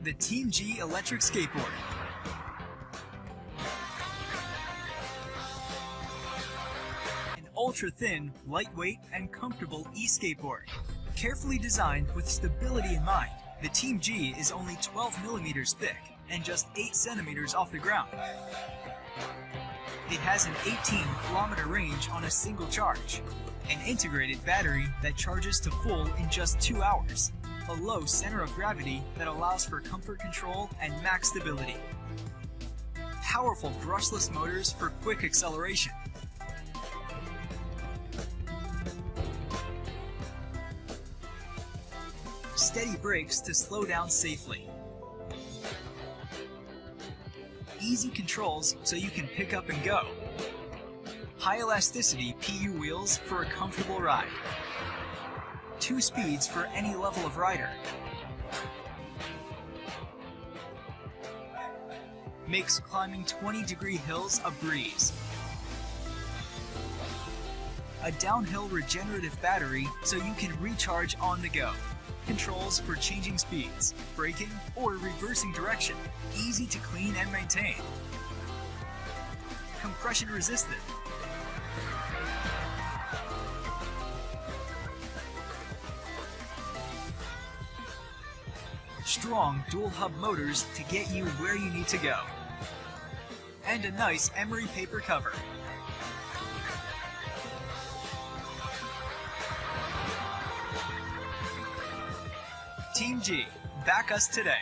the Teamgee electric skateboard. An ultra-thin, lightweight, and comfortable e-skateboard. Carefully designed with stability in mind, the Teamgee is only 12 millimeters thick and just 8 centimeters off the ground. It has an 18-kilometer range on a single charge, an integrated battery that charges to full in just 2 hours, a low center of gravity that allows for comfort control and max stability, powerful brushless motors for quick acceleration, steady brakes to slow down safely, easy controls so you can pick up and go, high elasticity PU wheels for a comfortable ride, 2 speeds for any level of rider, makes climbing 20-degree hills a breeze, a downhill regenerative battery so you can recharge on the go, controls for changing speeds, braking, or reversing direction, easy to clean and maintain, compression resistant, strong dual hub motors to get you where you need to go, and a nice emery paper cover. Teamgee, back us today.